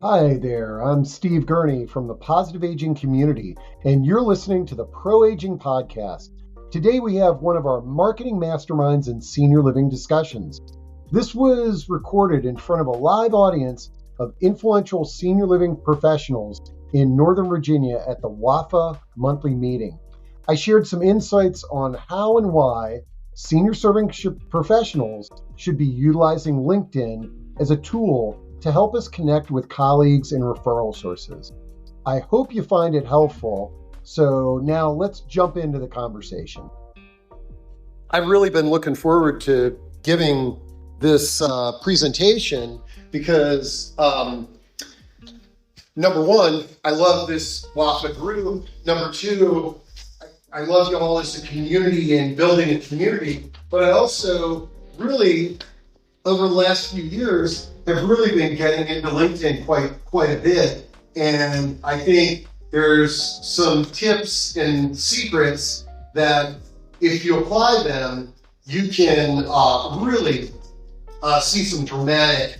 Hi there, I'm Steve Gurney from the Positive Aging Community, and you're listening to the Pro Aging Podcast. Today we have one of our marketing masterminds and senior living discussions. This was recorded in front of a live audience of influential senior living professionals in Northern Virginia at the WAFA monthly meeting. I shared some insights on how and why senior serving professionals should be utilizing LinkedIn as a tool to help us connect with colleagues and referral sources. I hope you find it helpful. So now let's jump into the conversation. I've really been looking forward to giving this presentation because number one, I love this WAFA group. Number two, I love you all as a community and building a community, but I also really, over the last few years, have really been getting into LinkedIn quite a bit. And I think there's some tips and secrets that if you apply them, you can really see some dramatic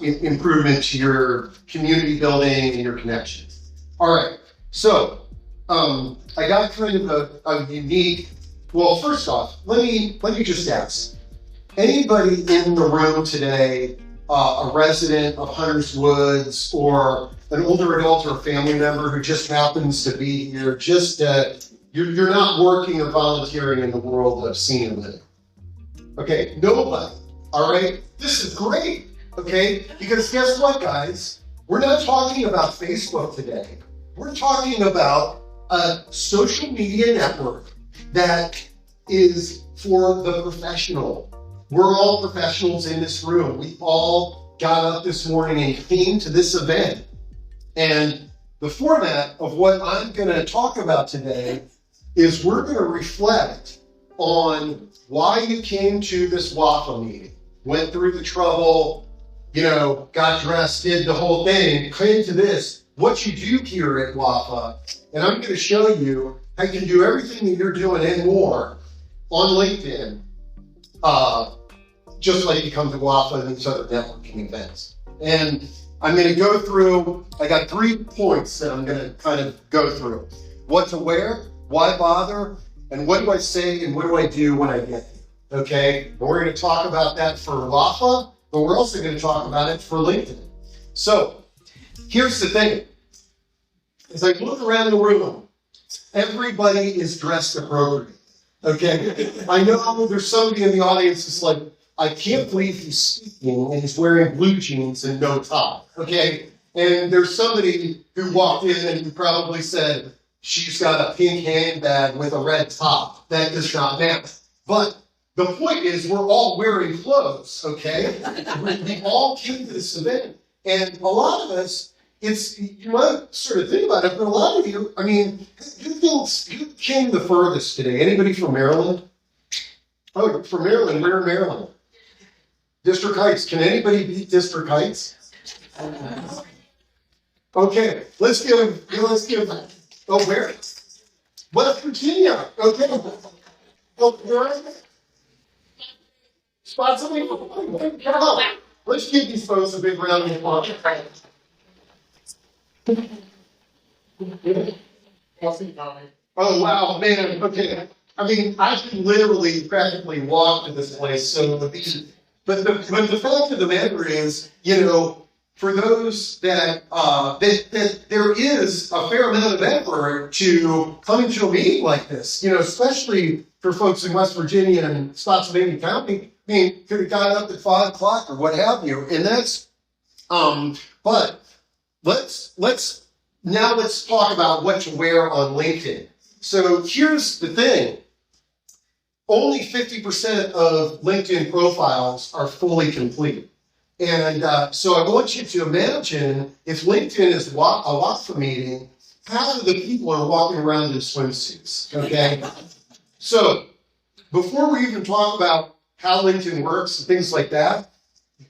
improvement to your community building and your connections. All right, so I got kind of a unique, well, first off, let me just ask, anybody in the room today, a resident of Hunter's Woods or an older adult or a family member who just happens to be here, you're not working or volunteering in the world of senior living? Okay, nobody, all right? This is great, okay? Because guess what, guys? We're not talking about Facebook today. We're talking about a social media network that is for the professional. We're all professionals in this room. We all got up this morning and came to this event. And the format of what I'm going to talk about today is we're going to reflect on why you came to this WAFA meeting, went through the trouble, got dressed, did the whole thing, came to this, what you do here at WAFA. And I'm going to show you how you can do everything that you're doing and more on LinkedIn, just like you come to WAFA and these other networking events. And I'm going to go through, I got 3 points that I'm going to kind of go through. What to wear, why bother, and what do I say and what do I do when I get here, okay? And we're going to talk about that for WAFA, but we're also going to talk about it for LinkedIn. So here's the thing. As I look around the room, everybody is dressed appropriately, okay? I know there's somebody in the audience that's like, I can't believe he's speaking and he's wearing blue jeans and no tie, okay? And there's somebody who walked in and who probably said, she's got a pink handbag with a red top. That does not matter. But the point is we're all wearing clothes, okay? We all came to this event. And a lot of us, you might sort of think about it, but a lot of you, who came the furthest today? Anybody from Maryland? Oh, from Maryland. Where in Maryland? District Heights. Can anybody beat District Heights? Okay, let's give, oh, where? West Virginia. Okay. Oh, where? Spotsylvania. Come on. Let's give these folks a big round of applause. Oh, wow, man. Okay. I can literally practically walk to this place. So, but the fact of the matter is, for those that there is a fair amount of effort to come into a meeting like this, especially for folks in West Virginia and Spotsylvania County. Could have got up at 5 o'clock or what have you. And that's, but let's talk about what to wear on LinkedIn. So here's the thing. Only 50% of LinkedIn profiles are fully complete. And so I want you to imagine if LinkedIn is a WAFA meeting, half of the people are walking around in swimsuits, okay? So before we even talk about how LinkedIn works and things like that,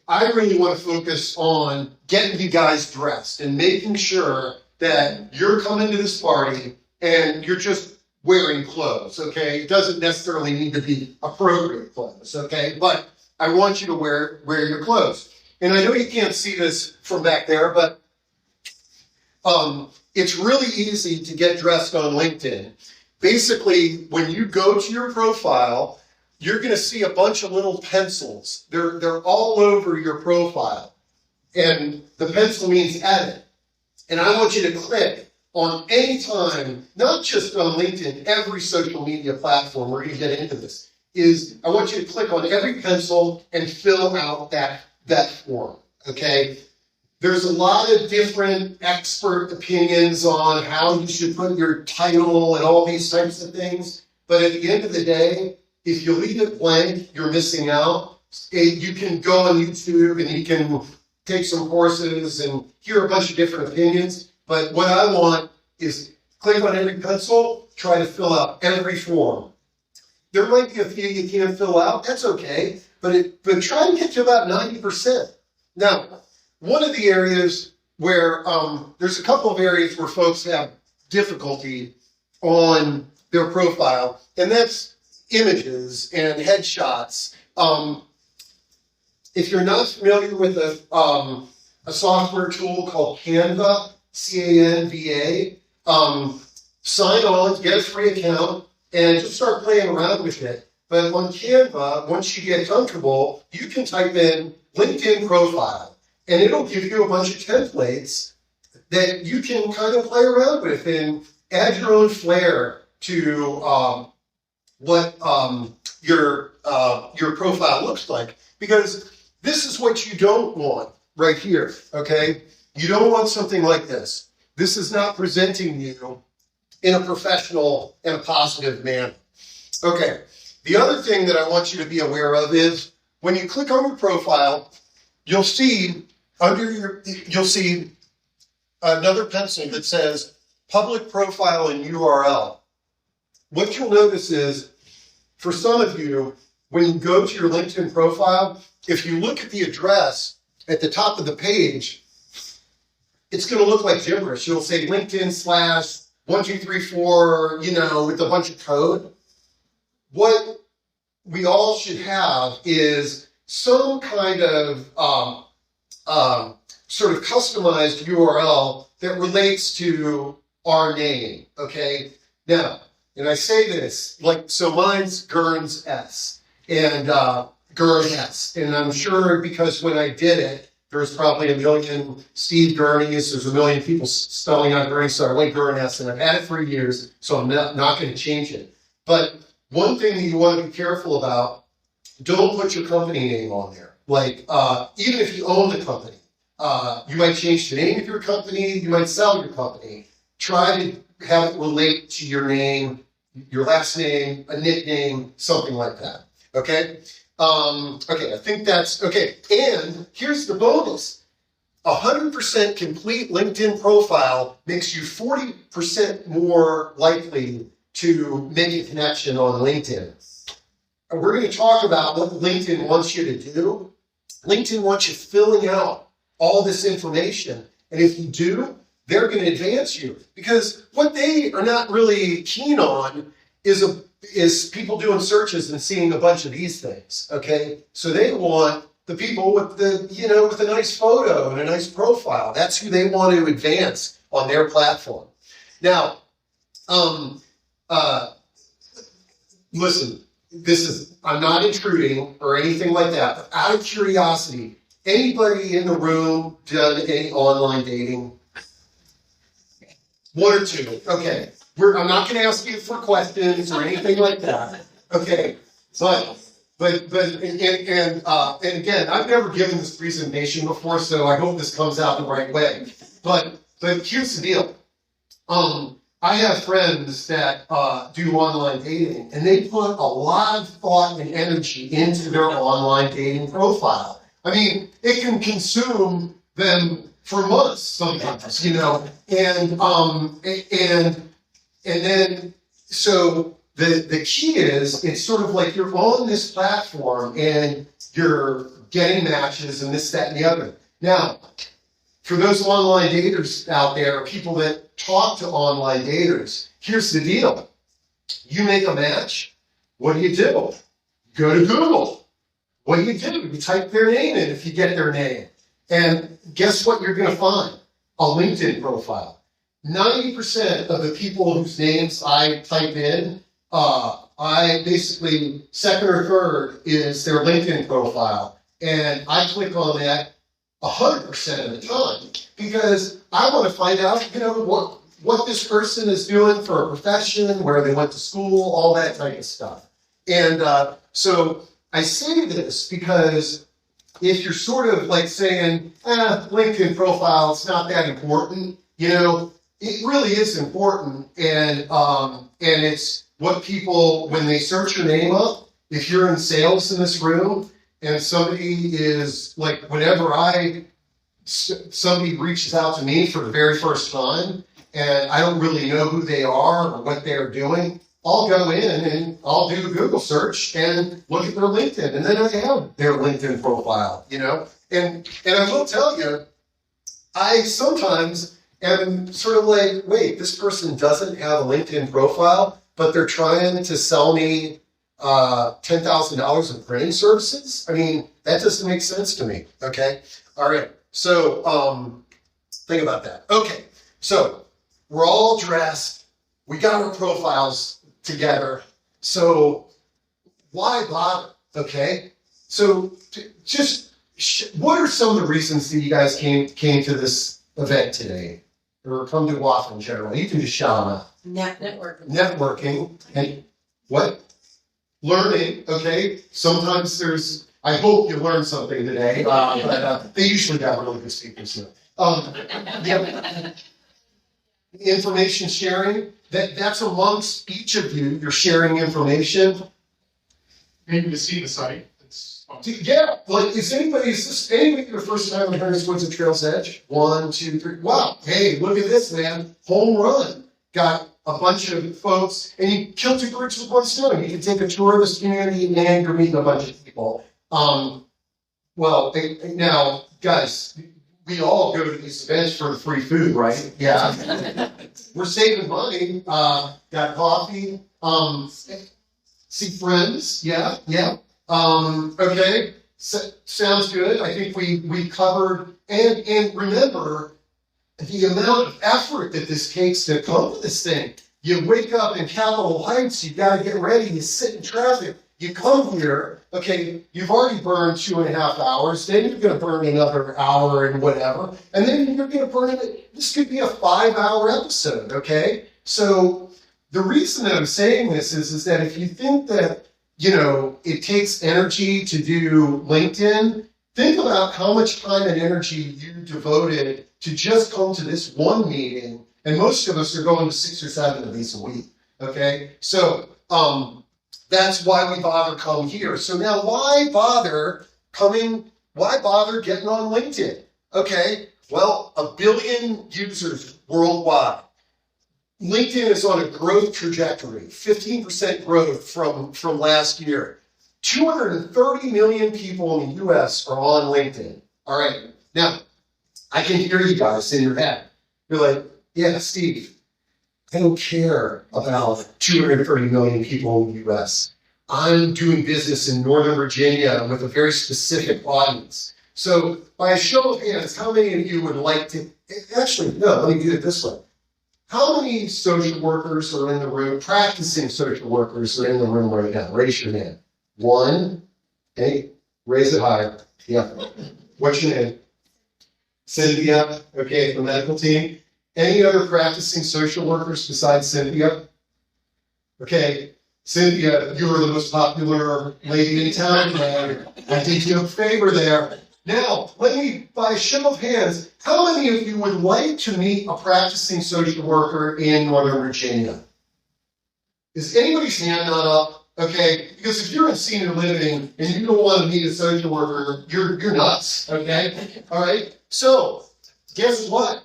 I really want to focus on getting you guys dressed and making sure that you're coming to this party and you're just wearing clothes, okay? It doesn't necessarily need to be appropriate clothes, okay? But I want you to wear your clothes. And I know you can't see this from back there, but It's really easy to get dressed on LinkedIn. Basically, when you go to your profile, you're going to see a bunch of little pencils. They're all over your profile. And the pencil means edit. And I want you to click on any time, not just on LinkedIn, every social media platform, we're going to get into this, is I want you to click on every pencil and fill out that form, okay? There's a lot of different expert opinions on how you should put your title and all these types of things. But at the end of the day, if you leave it blank, you're missing out. You can go on YouTube and you can take some courses and hear a bunch of different opinions. But what I want is click on every pencil, try to fill out every form. There might be a few you can't fill out. That's okay. But try to get to about 90%. Now, one of the areas where there's a couple of areas where folks have difficulty on their profile, and that's images and headshots. If you're not familiar with a software tool called Canva, C-A-N-V-A, sign on, get a free account, and just start playing around with it. But on Canva, once you get comfortable, you can type in LinkedIn profile, and it'll give you a bunch of templates that you can kind of play around with and add your own flair to what your profile looks like. Because this is what you don't want right here, okay? You don't want something like this. This is not presenting you in a professional and a positive manner. Okay, the other thing that I want you to be aware of is when you click on your profile, you'll see another pencil that says public profile and URL. What you'll notice is, for some of you, when you go to your LinkedIn profile, if you look at the address at the top of the page, it's going to look like gibberish. You'll say LinkedIn/1234, with a bunch of code. What we all should have is some kind of sort of customized URL that relates to our name, okay? Now, and I say this, so mine's Gurns S, and Gurn S, and I'm sure because when I did it, there's probably a million Steve Gurneys, there's a million people spelling out Gurney, so I went Gurn S, and I've had it for years, so I'm not going to change it. But one thing that you want to be careful about, don't put your company name on there. Even if you own the company, you might change the name of your company, you might sell your company. Try to have it relate to your name, your last name, a nickname, something like that. Okay? Okay, I think that's okay. And here's the bonus. 100% complete LinkedIn profile makes you 40% more likely to make a connection on LinkedIn. And we're going to talk about what LinkedIn wants you to do. LinkedIn wants you filling out all this information. And if you do, they're going to advance you. Because what they are not really keen on is people doing searches and seeing a bunch of these things, okay? So they want the people with with a nice photo and a nice profile. That's who they want to advance on their platform. Now, listen, I'm not intruding or anything like that, but out of curiosity, anybody in the room done any online dating? One or two, okay. I'm not going to ask you for questions or anything like that. Okay, but again, I've never given this presentation before, so I hope this comes out the right way. But here's the deal. I have friends that do online dating, and they put a lot of thought and energy into their online dating profile. I mean, it can consume them for months sometimes, and then, so the key is, it's sort of like you're on this platform and you're getting matches and this, that, and the other. Now, for those online daters out there, people that talk to online daters, here's the deal. You make a match, what do? Go to Google. What do? You type their name in if you get their name. And guess what you're going to find? A LinkedIn profile. 90% of the people whose names I type in, I basically, second or third is their LinkedIn profile. And I click on that 100% of the time because I want to find out, what this person is doing for a profession, where they went to school, all that type of stuff. And so I say this because if you're sort of like saying, LinkedIn profile, it's not that important, it really is important. And it's what people, when they search your name up, if you're in sales in this room and somebody is like, whenever somebody reaches out to me for the very first time, and I don't really know who they are or what they're doing, I'll go in and I'll do a Google search and look at their LinkedIn. And then I have their LinkedIn profile, And I will tell you, I sometimes am sort of like, wait, this person doesn't have a LinkedIn profile, but they're trying to sell me $10,000 in printing services? I mean, that doesn't make sense to me, okay? All right, so think about that. Okay, so we're all dressed. We got our profiles together. So why bother? Okay. So what are some of the reasons that you guys came to this event today, or come to WAF in general? You can just shout them out. Networking. And what? Learning. Okay. Sometimes I hope you learned something today. But they usually got really good speakers. Information sharing, that's amongst each of you. You're sharing information. Maybe to see the site. Yeah, like is this anybody your first time in Harris Woods at Trail's Edge? 1, 2, 3. Wow, hey, look at this, man. Home run. Got a bunch of folks, and you killed 2 birds with 1 stone. You can take a tour of this community and you're meeting a bunch of people. Well, now, guys, we all go to these events for the free food, right? Yeah. We're saving money. Got coffee. See friends. Yeah. Okay. Sounds good. I think we covered. And remember the amount of effort that this takes to come to this thing. You wake up in Capitol Heights. You got to get ready. You sit in traffic. You come here, okay, you've already burned 2.5 hours, then you're going to burn another hour and whatever, and then you're going to burn this could be a 5-hour episode, okay? So the reason that I'm saying this is that if you think that, it takes energy to do LinkedIn, think about how much time and energy you devoted to just come to this one meeting, and most of us are going to 6 or 7 of these a week, okay? So, that's why we bother come here. So now why bother getting on LinkedIn? Okay, well, 1 billion users worldwide. LinkedIn is on a growth trajectory, 15% growth from last year. 230 million people in the US are on LinkedIn. All right, now, I can hear you guys in your head. You're like, yeah, Steve, I don't care about 230 million people in the U.S. I'm doing business in Northern Virginia with a very specific audience. So by a show of hands, how many of you would like to, actually, no, let me do it this way. How many social workers are in the room, practicing social workers are in the room right now? Raise your hand. 1, okay, raise it higher. Yeah. What's your name? Cynthia, okay, the medical team. Any other practicing social workers besides Cynthia? Okay, Cynthia, you are the most popular lady in town. I did you a favor there. Now, let me, by a show of hands, how many of you would like to meet a practicing social worker in Northern Virginia? Is anybody's hand not up? Okay, because if you're in senior living and you don't want to meet a social worker, you're nuts. Okay, all right. So, guess what?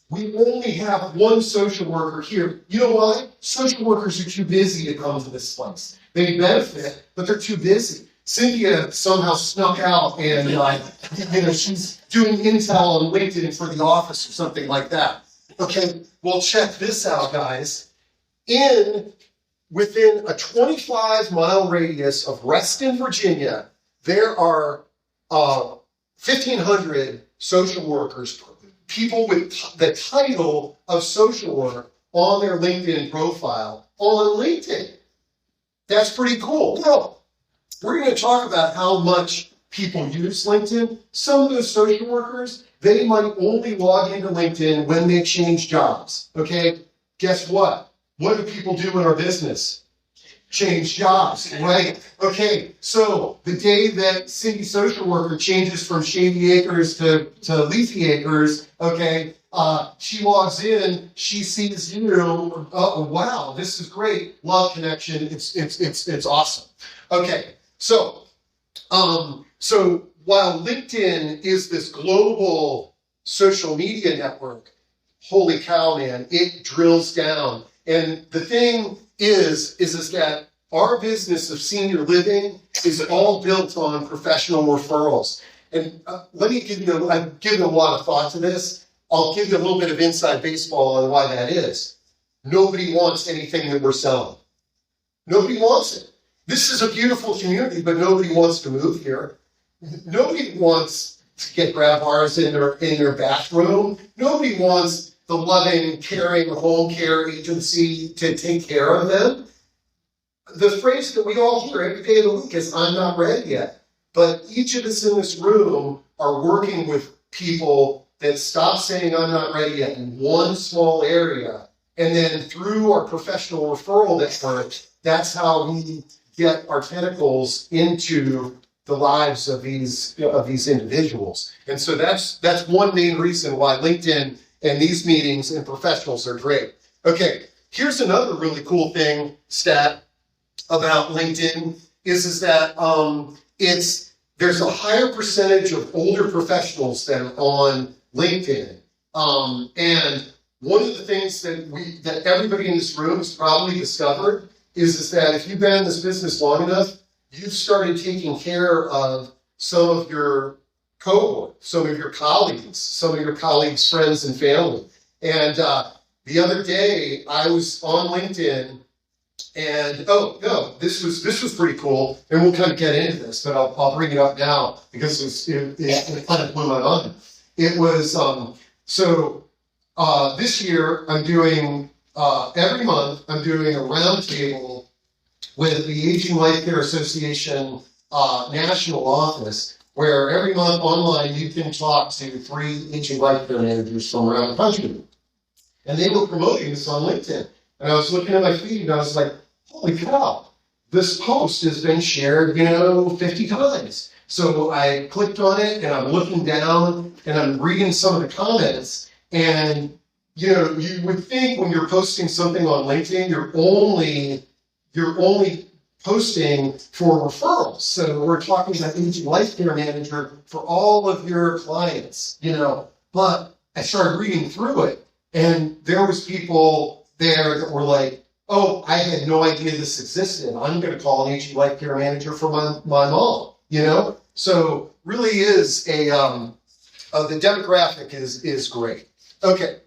We only have 1 social worker here. You know why? Social workers are too busy to come to this place. They benefit, but they're too busy. Cynthia somehow snuck out and, she's doing intel on LinkedIn for the office or something like that. Okay, well, check this out, guys. Within a 25-mile radius of Reston, Virginia, there are 1,500 social workers people with the title of social work on their LinkedIn profile on LinkedIn. That's pretty cool. Now, we're going to talk about how much people use LinkedIn. Some of those social workers, they might only log into LinkedIn when they change jobs. Okay? Guess what? What do people do in our business? Change jobs, right? Okay, so the day that Cindy social worker changes from Shady Acres to Leafy Acres, okay, she logs in, she sees you, oh wow, this is great, love connection, it's awesome. Okay, so while LinkedIn is this global social media network, holy cow, man, it drills down. And the thing is that our business of senior living is all built on professional referrals. And let me give you, I've given a lot of thought to this. I'll give you a little bit of inside baseball on why that is. Nobody wants anything that we're selling. Nobody wants it. This is a beautiful community, but nobody wants to move here. Nobody wants to get grab bars in their bathroom. Nobody wants the loving, caring home care agency to take care of them. The phrase that we all hear every day of the week is, I'm not ready yet. But each of us in this room are working with people that stop saying, I'm not ready yet in one small area. And then through our professional referral network, that's how we get our tentacles into the lives of these individuals. And so that's one main reason why LinkedIn and these meetings and professionals are great. Okay, here's another really cool stat about LinkedIn is that there's a higher percentage of older professionals that are on LinkedIn. And one of the things that everybody in this room has probably discovered is that if you've been in this business long enough, you've started taking care of some of your cohort, some of your colleagues, friends, and family. And the other day, I was on LinkedIn, and this was pretty cool. And we'll kind of get into this, but I'll bring it up now because it kind of blew my mind. It was this year I'm doing every month I'm doing a roundtable with the Aging Life Care Association national office, where every month online you can talk to 3 aging life care managers from around the country. And they were promoting this on LinkedIn. And I was looking at my feed and I was like, holy cow, this post has been shared, 50 times. So I clicked on it and I'm looking down and I'm reading some of the comments. And, you would think when you're posting something on LinkedIn, you're only posting for referrals. So we're talking about aging life care manager for all of your clients, But I started reading through it, and there was people there that were like, oh, I had no idea this existed. I'm going to call an aging life care manager for my mom, So really is the demographic is great. Okay.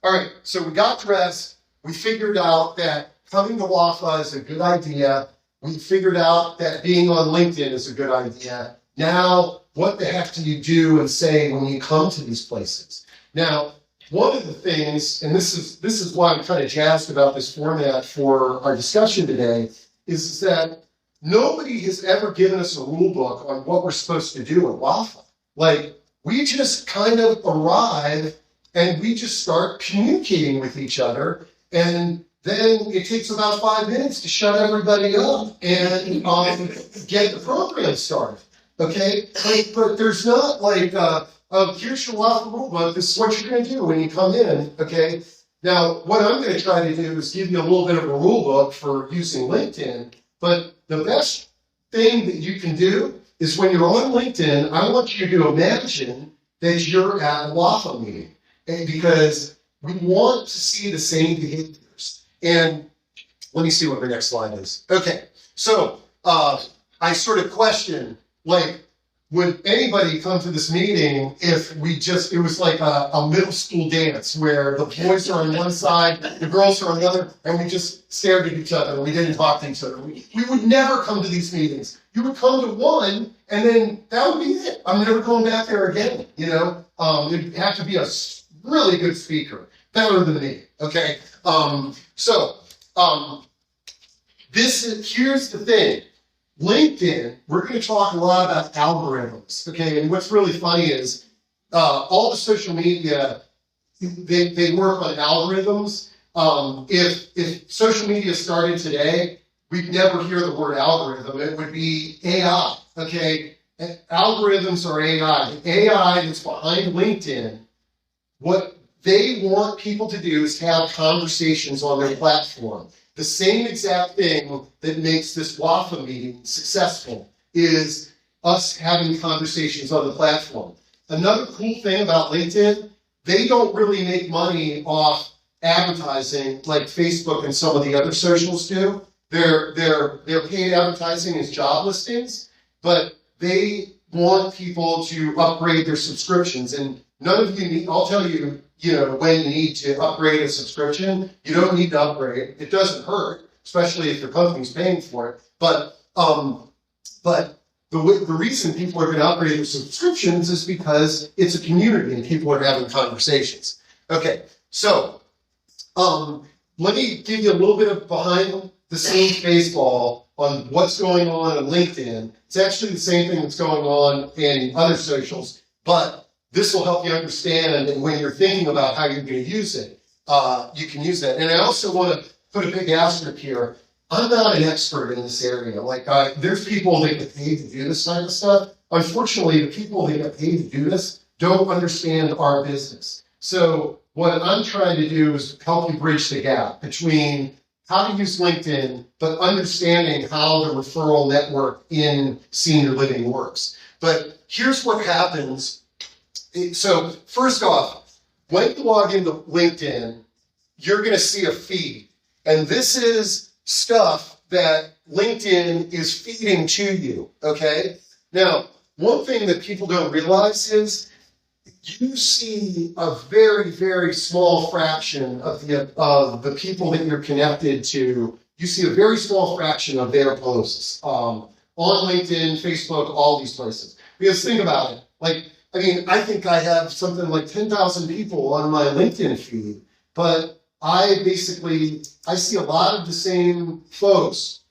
All right. So we got dressed. We figured out that coming to WAFA is a good idea. We figured out that being on LinkedIn is a good idea. Now, what the heck do you do and say when you come to these places? Now, one of the things, and this is why I'm kind of jazzed about this format for our discussion today, is that nobody has ever given us a rule book on what we're supposed to do at WAFA. Like, we just kind of arrive and we just start communicating with each other, and then it takes about 5 minutes to shut everybody up and get the program started. Okay? But there's not like, here's your WAFA rule book, this is what you're going to do when you come in. Okay? Now, what I'm going to try to do is give you a little bit of a rule book for using LinkedIn, but the best thing that you can do is when you're on LinkedIn, I want you to imagine that you're at a WAFA meeting, because we want to see the same behaviors. And let me see what the next slide is. Okay, so I sort of question, would anybody come to this meeting if it was like a middle school dance where the boys are on one side, the girls are on the other, and we just stared at each other and we didn't talk to each other. We would never come to these meetings. You would come to one, and then that would be it. I'm never going back there again, It'd have to be a really good speaker, better than me. Okay, here's the thing. LinkedIn, we're going to talk a lot about algorithms. Okay, and what's really funny is all the social media, they work on algorithms. If social media started today, we'd never hear the word algorithm. It would be AI. Okay, and algorithms are AI. The AI that's behind LinkedIn, what they want people to do is have conversations on their platform. The same exact thing that makes this WAFA meeting successful is us having conversations on the platform. Another cool thing about LinkedIn, they don't really make money off advertising like Facebook and some of the other socials do. Their paid advertising is job listings, but they want people to upgrade their subscriptions. And none of you need, I'll tell you, when you need to upgrade a subscription. You don't need to upgrade. It doesn't hurt, especially if your company's paying for it. But the reason people are going to upgrade their subscriptions is because it's a community and people are having conversations. Okay, so let me give you a little bit of behind the scenes baseball on what's going on LinkedIn. It's actually the same thing that's going on in other socials, but this will help you understand, and when you're thinking about how you're going to use it, you can use that. And I also want to put a big asterisk here. I'm not an expert in this area. There's people that get paid to do this kind of stuff. Unfortunately, the people that get paid to do this don't understand our business. So what I'm trying to do is help you bridge the gap between how to use LinkedIn, but understanding how the referral network in senior living works. But here's what happens. So first off, when you log into LinkedIn, you're going to see a feed. And this is stuff that LinkedIn is feeding to you, okay? Now, one thing that people don't realize is you see a very, very small fraction of the people that you're connected to. You see a very small fraction of their posts on LinkedIn, Facebook, all these places. Because think about it. I think I have something like 10,000 people on my LinkedIn feed, but I see a lot of the same folks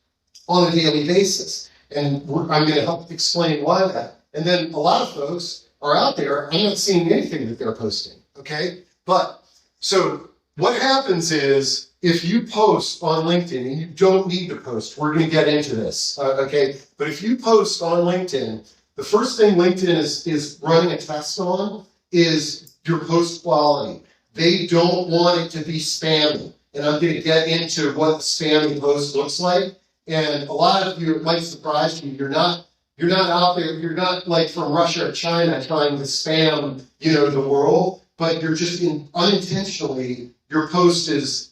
on a daily basis. And I'm going to help explain why that. And then a lot of folks are out there, I'm not seeing anything that they're posting, okay? But, so what happens is, if you post on LinkedIn, and you don't need to post, we're going to get into this, okay? But if you post on LinkedIn, the first thing LinkedIn is running a test on is your post quality. They don't want it to be spammy. And I'm going to get into what the spammy post looks like. And a lot of you, it might surprise you, you're not out there, you're not like from Russia or China trying to spam, the world, but you're just unintentionally, your post is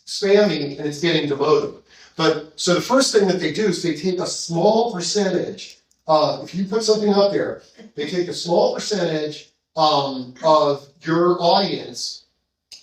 spamming and it's getting demoted. But so the first thing that they do is they take a small percentage. If you put something up there, they take a small percentage of your audience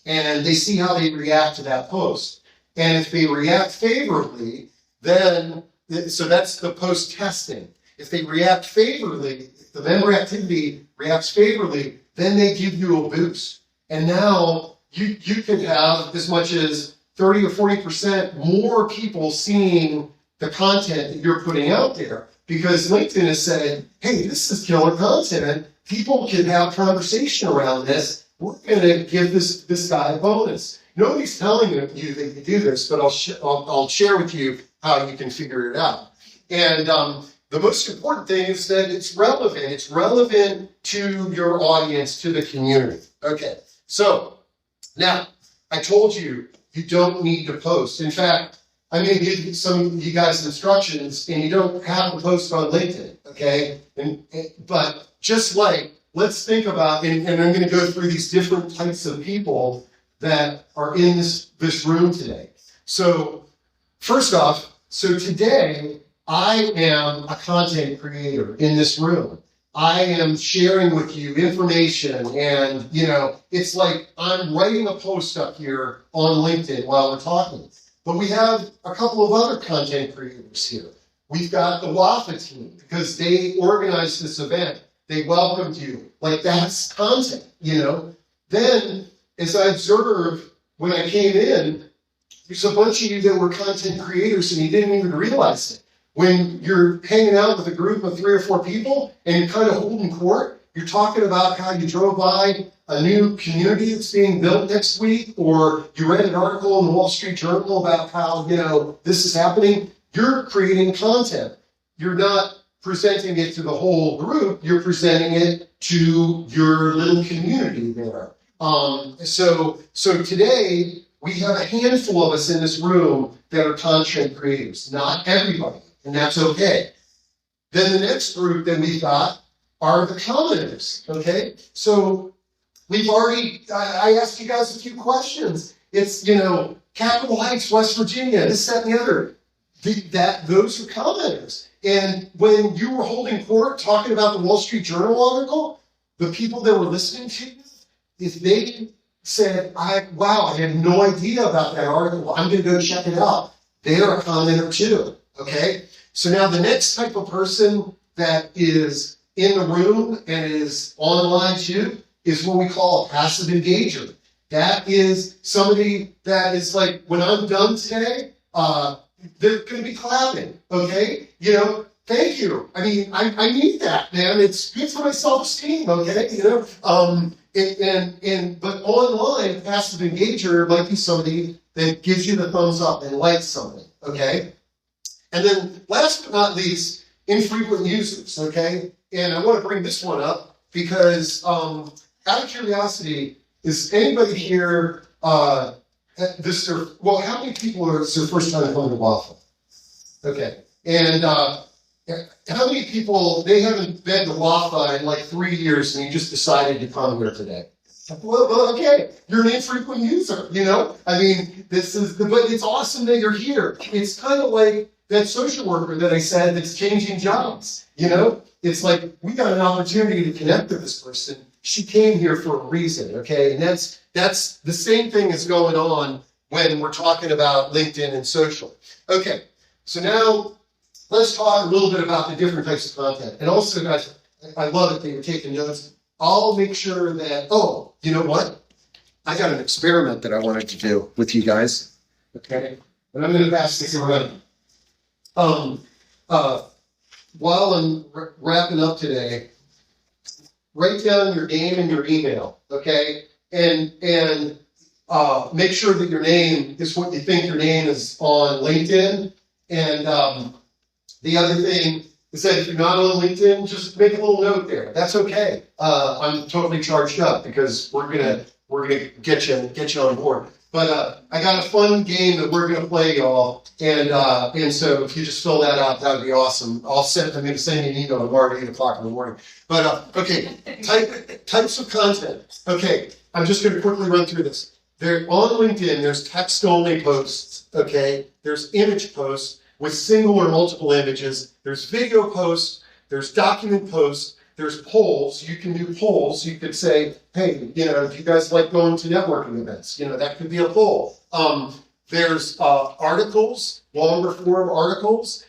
and they see how they react to that post. And if they react favorably, then, so that's the post testing. If they react favorably, if the member activity reacts favorably, then they give you a boost. And now you can have as much as 30 or 40% more people seeing the content that you're putting out there. Because LinkedIn has said, hey, this is killer content. People can have conversation around this. We're going to give this guy a bonus. Nobody's telling you that you do this, but I'll share with you how you can figure it out. And the most important thing is that it's relevant. It's relevant to your audience, to the community. Okay, so now I told you you don't need to post. In fact, I'm going to give some of you guys instructions, and you don't have to post on LinkedIn, okay? But just let's think about, and I'm going to go through these different types of people that are in this room today. So first off, so today I am a content creator in this room. I am sharing with you information, and it's like I'm writing a post up here on LinkedIn while we're talking. But we have a couple of other content creators here. We've got the WAFA team, because they organized this event. They welcomed you. That's content, Then, as I observed when I came in, there's a bunch of you that were content creators and you didn't even realize it. When you're hanging out with a group of 3 or 4 people and you're kind of holding court, you're talking about how you drove by a new community that's being built next week, or you read an article in the Wall Street Journal about how, this is happening. You're creating content. You're not presenting it to the whole group. You're presenting it to your little community there. So today, we have a handful of us in this room that are content creators. Not everybody, and that's okay. Then the next group that we've got are the commenters, okay? So we've already, I asked you guys a few questions. It's, Capitol Heights, West Virginia, this, that, and the other. Those are commenters. And when you were holding court talking about the Wall Street Journal article, the people that were listening to you, if they said, I had no idea about that article, I'm going to go check it out. They are a commenter too, okay? So now the next type of person that is in the room and is online too is what we call a passive engager. That is somebody that is like, when I'm done today, they're going to be clapping, okay? Thank you. I mean, I need that, man. It's good for my self-esteem, okay? But online, passive engager might be somebody that gives you the thumbs up and likes something, okay? And then last but not least, infrequent users, okay? And I want to bring this one up because out of curiosity, is anybody here, how many people are, it's their first time coming to Waffle? Okay. And how many people, they haven't been to Waffle in like 3 years and you just decided to come here today? Well, okay, you're an infrequent user, I mean, but it's awesome that you're here. It's kind of like that social worker that I said that's changing jobs, It's like, we got an opportunity to connect with this person. She came here for a reason, okay? And that's the same thing that's going on when we're talking about LinkedIn and social. Okay, so now let's talk a little bit about the different types of content. And also, guys, I love it that you're taking notes. I'll make sure that, you know what? I got an experiment that I wanted to do with you guys, okay? And I'm going to pass this around. While I'm wrapping up today, write down your name and your email, okay? And make sure that your name is what you think your name is on LinkedIn. And the other thing is that if you're not on LinkedIn, just make a little note there. That's okay. I'm totally charged up because we're gonna get you on board. But I got a fun game that we're gonna play, y'all. And so if you just fill that out, that would be awesome. I'm gonna send you an email tomorrow at 8 o'clock in the morning. But okay, types of content. Okay, I'm just gonna quickly run through this. There on LinkedIn, there's text-only posts. Okay, there's image posts with single or multiple images. There's video posts. There's document posts. There's polls. You can do polls. You could say, hey, if you guys like going to networking events, that could be a poll. There's articles, longer form articles.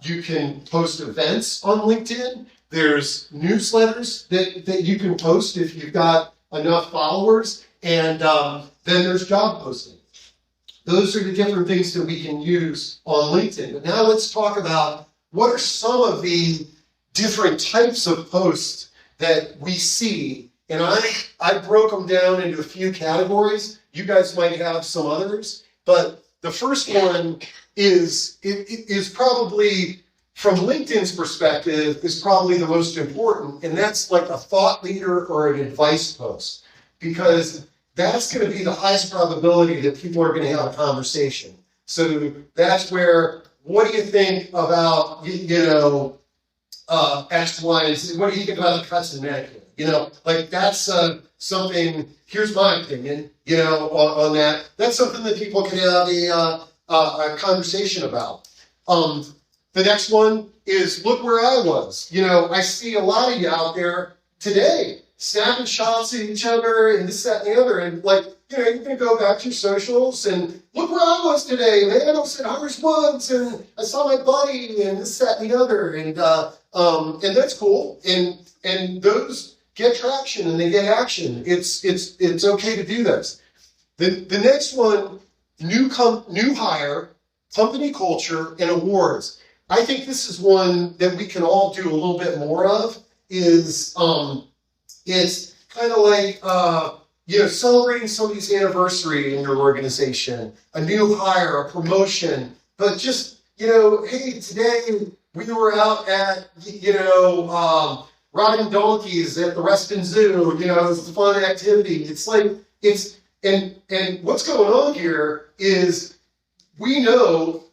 You can post events on LinkedIn. There's newsletters that you can post if you've got enough followers. And then there's job posting. Those are the different things that we can use on LinkedIn. But now let's talk about what are some of the different types of posts that we see. And I broke them down into a few categories. You guys might have some others. But the first one is probably, from LinkedIn's perspective, is probably the most important. And that's like a thought leader or an advice post. Because that's going to be the highest probability that people are going to have a conversation. So that's where, what do you think about, X, Y, and Z? What do you think about the cuts in Medicare? Like that's something, here's my opinion, on that. That's something that people can have a conversation about. The next one is, look where I was. I see a lot of you out there today snapping shots at each other and this, that, and the other. And you can go back to your socials and look where I was today, man. I was at Harvard Woods and I saw my buddy and this, that, and the other. And that's cool. And those get traction and they get action. It's okay to do this. The next one, new hire, company culture, and awards. I think this is one that we can all do a little bit more of. It's kind of like celebrating somebody's anniversary in your organization, a new hire, a promotion, but just hey, today we were out at riding donkeys at the Reston Zoo. It was a fun activity. And what's going on here is we know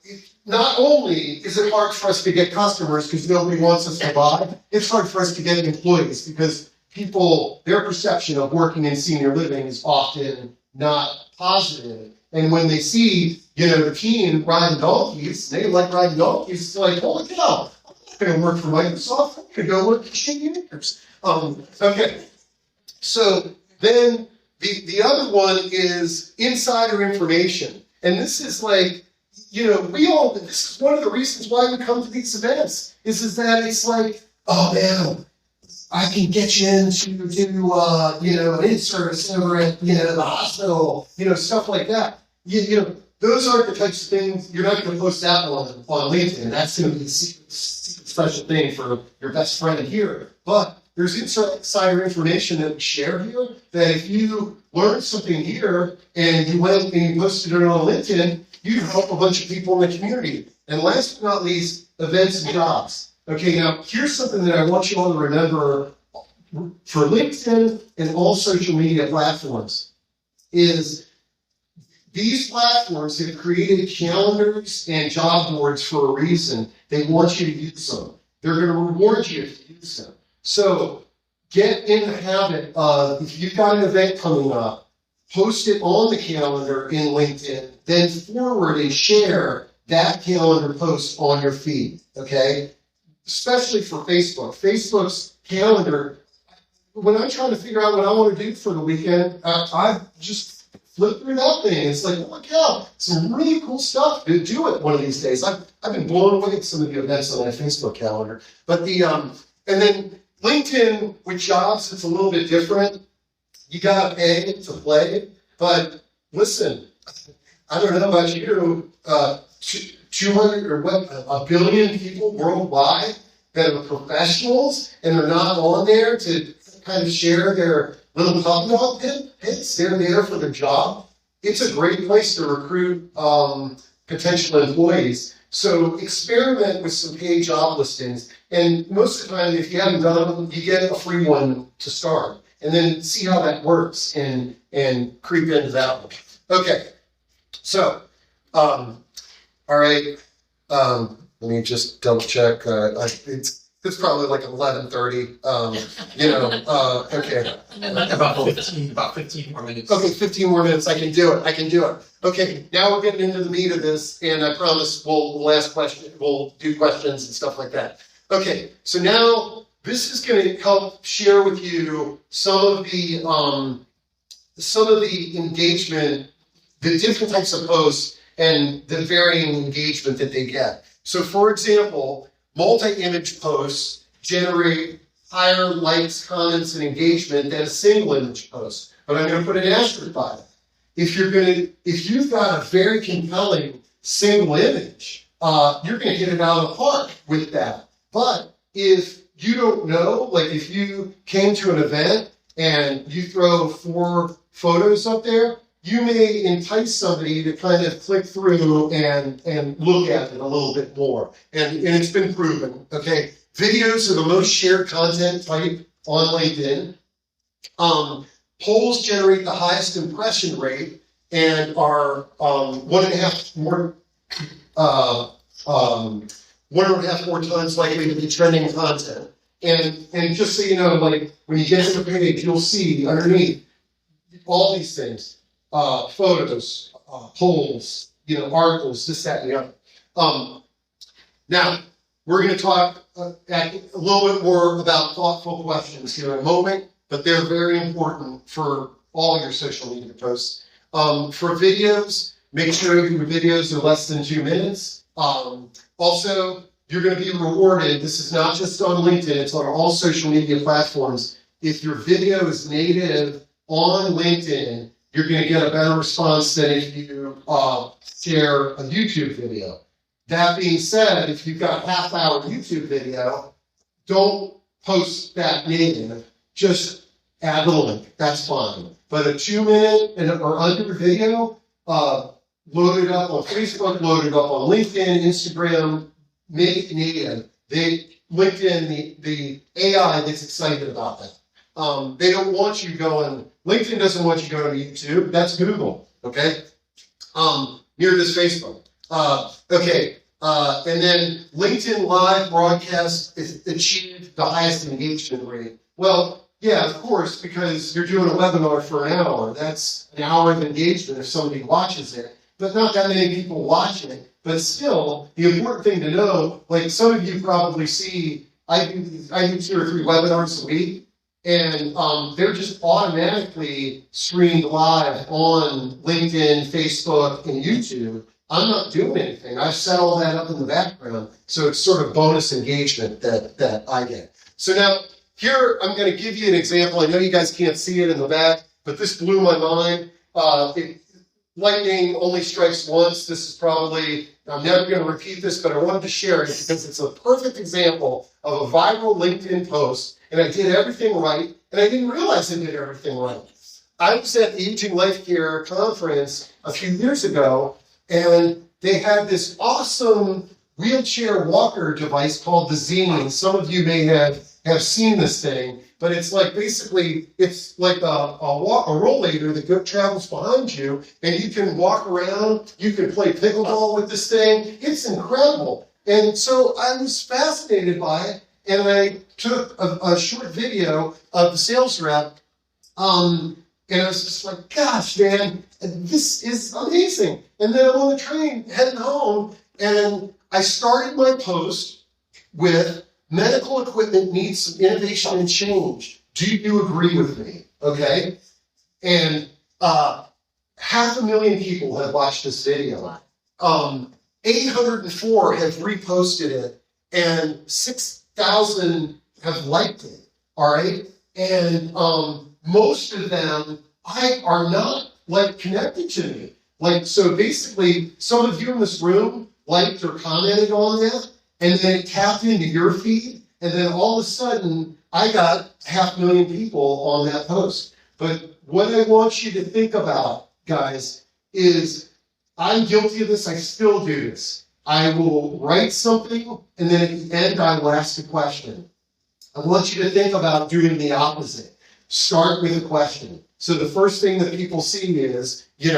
not only is it hard for us to get customers because nobody wants us to buy, it's hard for us to get employees because people, their perception of working in senior living is often not positive. And when they see, the team riding donkeys, they like riding donkeys, it's like, holy cow, I'm not going to work for Microsoft, I'm going to go work for engineers. Okay, so then the other one is insider information. And this is like, this is one of the reasons why we come to these events, is that it's like, oh man, I can get you into an in-service over at the hospital, stuff like that. Those aren't the types of things you're not going to post that on LinkedIn. That's going to be a secret special thing for your best friend here. But there's insider information that we share here that if you learned something here and you went and you posted it on LinkedIn, you can help a bunch of people in the community. And last but not least, events and jobs. Okay, now here's something that I want you all to remember for LinkedIn and all social media platforms is these platforms have created calendars and job boards for a reason. They want you to use them. They're going to reward you if you use them. So get in the habit of, if you've got an event coming up, post it on the calendar in LinkedIn, then forward and share that calendar post on your feed, okay? Especially for Facebook. Facebook's calendar, when I'm trying to figure out what I want to do for the weekend, I just flip through that thing. It's like, oh my God, some really cool stuff to do it one of these days. I've been blown away at some of the events on my Facebook calendar. But and then LinkedIn with jobs, it's a little bit different. You got to pay to play. But listen, I don't know about you, 200 or what, a billion people worldwide that are professionals and are not on there to kind of share their little puppy dog hits. They're there for their job. It's a great place to recruit potential employees. So experiment with some paid job listings. And most of the time, if you haven't done them, you get a free one to start. And then see how that works and creep into that one. Okay, so, all right. Let me just double check. It's probably like 11:30. Okay. About 15 more minutes. Okay, 15 more minutes. I can do it. Okay, now we're getting into the meat of this, and I promise we'll ask questions. We'll do questions and stuff like that. Okay, so now this is going to help share with you some of the engagement, the different types of posts, and the varying engagement that they get. So, for example, multi-image posts generate higher likes, comments, and engagement than a single image post. But I'm going to put an asterisk by it. If you've got a very compelling single image, you're going to hit it out of the park with that. But if you don't know, like if you came to an event and you throw 4 photos up there, you may entice somebody to kind of click through and look at it a little bit more. And it's been proven, okay? Videos are the most shared content type on LinkedIn. Polls generate the highest impression rate and are 1.5 more times likely to be trending content. And just so you know, like when you get to the page, you'll see underneath all these things. Photos, polls, articles, this, that, and the other. Now, we're going to talk a little bit more about thoughtful questions here in a moment, but they're very important for all your social media posts. For videos, make sure your videos are less than 2 minutes. Also, you're going to be rewarded. This is not just on LinkedIn, it's on all social media platforms. if your video is native on LinkedIn, you're going to get a better response than if you share a YouTube video. That being said, if you've got a half-hour YouTube video, don't post that native. Just add the link. That's fine. But a 2-minute or under video, load it up on Facebook, load it up on LinkedIn, Instagram, make it native. LinkedIn, the AI gets excited about that. They don't want you going, LinkedIn doesn't want you going to YouTube. That's Google, okay? Near this Facebook. Okay, and then LinkedIn Live broadcast achieved the highest engagement rate. Well, yeah, of course, because you're doing a webinar for an hour. That's an hour of engagement if somebody watches it, but not that many people watch it. But still, the important thing to know, like some of you probably see, I do 2 or 3 webinars a week, and they're just automatically streamed live on LinkedIn, Facebook, and YouTube. I'm not doing anything. I've set all that up in the background, so it's sort of bonus engagement that I get. So now, here I'm going to give you an example. I know you guys can't see it in the back, but this blew my mind. Lightning only strikes once. This is probably, I'm never going to repeat this, but I wanted to share it because it's a perfect example of a viral LinkedIn post, and I did everything right, and I didn't realize I did everything right. I was at the Aging Life Care conference a few years ago, and they had this awesome wheelchair walker device called the Zine. Some of you may have seen this thing, but it's like basically, it's like a rollator that travels behind you, and you can walk around, you can play pickleball with this thing. It's incredible. And so I was fascinated by it, and I took a short video of the sales rep, and I was just like, gosh, man, this is amazing. And then I'm on the train heading home, and I started my post with, medical equipment needs some innovation and change. Do you agree with me? Okay? And 500,000 people have watched this video. 804 have reposted it, and 6,000 have liked it. All right? And most of them are not like connected to me. Like, so basically, some of you in this room liked or commented on that, and then it tapped into your feed, and then all of a sudden, I got 500,000 people on that post. But what I want you to think about, guys, is I'm guilty of this. I still do this. I will write something, and then at the end, I will ask a question. I want you to think about doing the opposite. Start with a question. So the first thing that people see is, do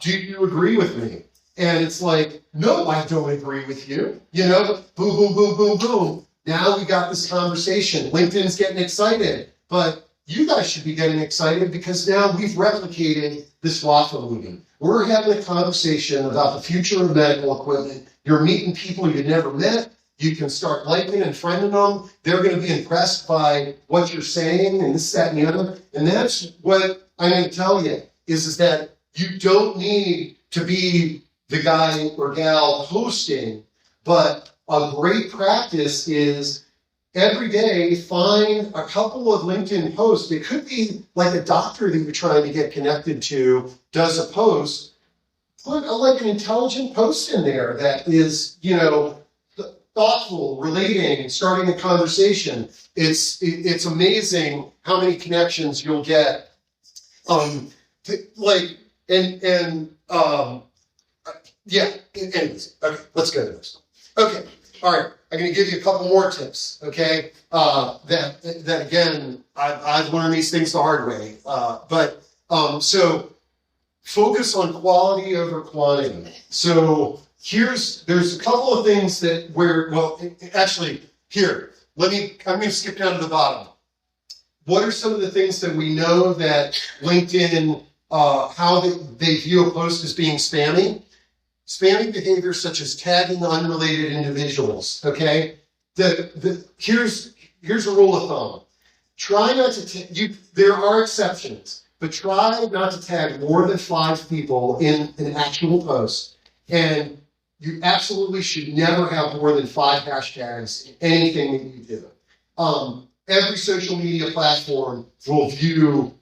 you agree with me? And it's like, no, I don't agree with you. Boom, boom, boom, boom, boom. Now we got this conversation. LinkedIn's getting excited. But you guys should be getting excited because now we've replicated this waffle meeting. We're having a conversation about the future of medical equipment. You're meeting people you never met. You can start liking and friending them. They're going to be impressed by what you're saying and this, that, and the other. And that's what I'm going to tell you is that you don't need to be the guy or gal posting, but a great practice is every day find a couple of LinkedIn posts. It could be like a doctor that you're trying to get connected to does a post. Put like an intelligent post in there that is, thoughtful, relating, starting a conversation. It's amazing how many connections you'll get. Anyways, okay, let's go to this. Okay, all right, I'm going to give you a couple more tips, okay? That again, I've learned these things the hard way. So focus on quality over quantity. So there's a couple of things that I'm going to skip down to the bottom. What are some of the things that we know that LinkedIn, how they view a post as being spammy? Spammy behavior such as tagging unrelated individuals, okay? Here's a rule of thumb. Try not to, there are exceptions, but try not to tag more than 5 people in an actual post. And you absolutely should never have more than 5 hashtags in anything that you do. every social media platform will view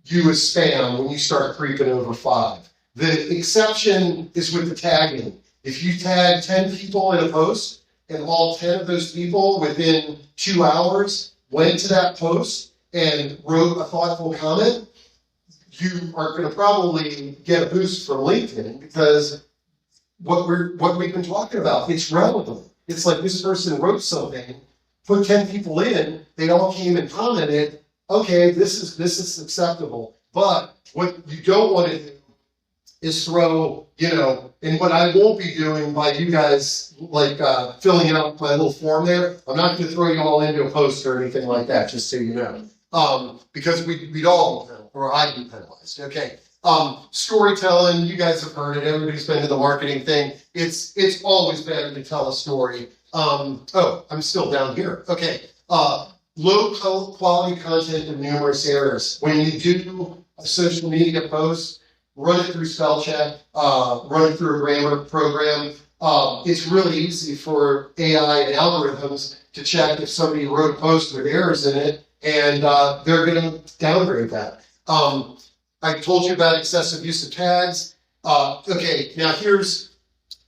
you as spam when you start creeping over 5. The exception is with the tagging. If you tag 10 people in a post and all 10 of those people within 2 hours went to that post and wrote a thoughtful comment, you are going to probably get a boost from LinkedIn because what we've been talking about, it's relevant. It's like this person wrote something, put 10 people in, they all came and commented, okay, this is acceptable. But what you don't want to do is throw, and what I won't be doing by you guys filling out my little form there, I'm not going to throw you all into a post or anything like that, just so you know. Because we'd all, or I'd be penalized. Okay. Storytelling, you guys have heard it. Everybody's been to the marketing thing. It's always better to tell a story. I'm still down here. Okay. Low quality content in numerous areas. When you do a social media post, run it through spell check, run it through a grammar program. It's really easy for AI and algorithms to check if somebody wrote a post with errors in it, and they're going to downgrade that. I told you about excessive use of tags. Okay, now here's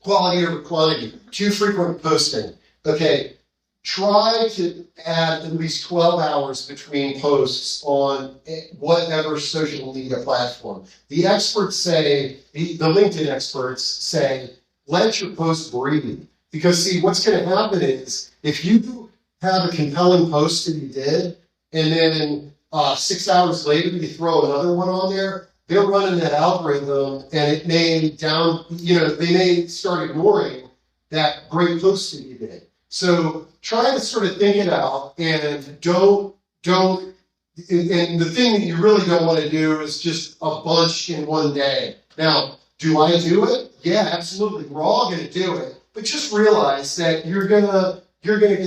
quality over quantity. Too frequent posting. Okay, try to add at least 12 hours between posts on whatever social media platform. The experts say, the LinkedIn experts say, let your post breathe. Because see, what's going to happen is, if you have a compelling post that you did, and then 6 hours later you throw another one on there, they're running that algorithm, and it may they may start ignoring that great post that you did. So try to sort of think it out, and don't, and the thing that you really don't want to do is just a bunch in one day. Now, do I do it? Yeah, absolutely. We're all going to do it, but just realize that you're not going to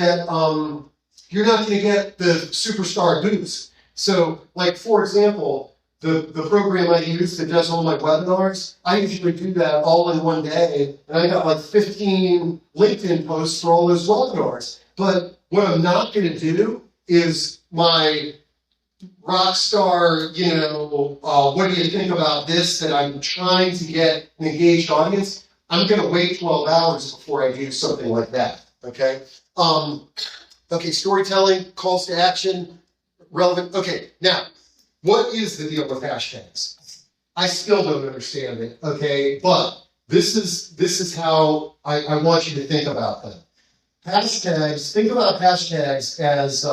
get the superstar boost. So, like, for example, the program I use that does all my webinars, I usually do that all in one day, and I got like 15 LinkedIn posts for all those webinars. But what I'm not going to do is my rock star, what do you think about this, that I'm trying to get an engaged audience. I'm going to wait 12 hours before I do something like that, okay? Okay, storytelling, calls to action, relevant. Okay, now, what is the deal with hashtags? I still don't understand it, okay? But this is how I want you to think about them. Hashtags, think about hashtags as,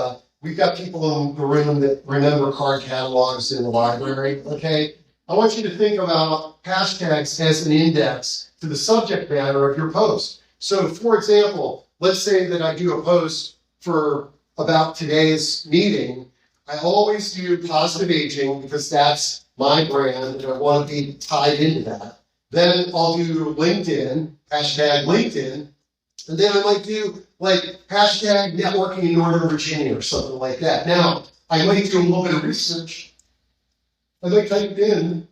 we've got people in the room that remember card catalogs in the library, okay? I want you to think about hashtags as an index to the subject matter of your post. So, for example, let's say that I do a post about today's meeting. I always do positive aging because that's my brand and I want to be tied into that. Then I'll do LinkedIn, hashtag LinkedIn, and then I might do hashtag networking in Northern Virginia or something like that. Now, I might do a little bit of research. I might type in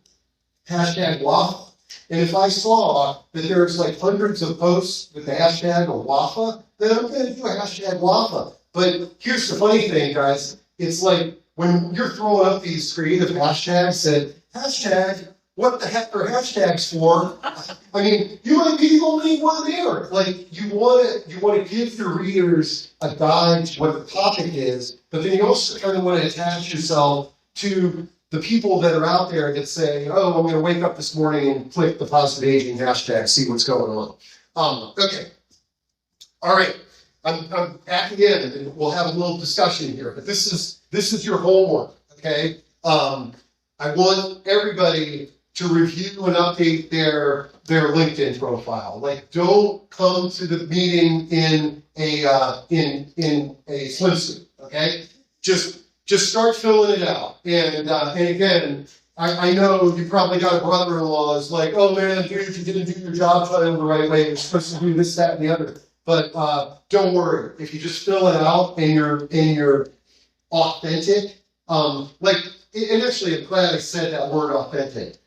hashtag WAFA. And if I saw that there's hundreds of posts with the hashtag of WAFA, then I'm going to do a hashtag WAFA. But here's the funny thing, guys. It's like when you're throwing up these creative hashtags that hashtag, what the heck are hashtags for? I mean, you might be the only one there. You want to give your readers a guide to what the topic is, but then you also kind of want to attach yourself to the people that are out there that say, oh, I'm going to wake up this morning and click the positive aging hashtag, see what's going on. Okay. All right. I'm at the end, and we'll have a little discussion here, but this is your homework, okay? I want everybody to review and update their LinkedIn profile. Don't come to the meeting in a swimsuit, okay? Just start filling it out. And again, I know you probably got a brother-in-law who's like, oh man, dude, you didn't do your job title the right way. You're supposed to do this, that, and the other. But don't worry, if you just fill it out and you're authentic, and actually I'm glad I said that word authentic.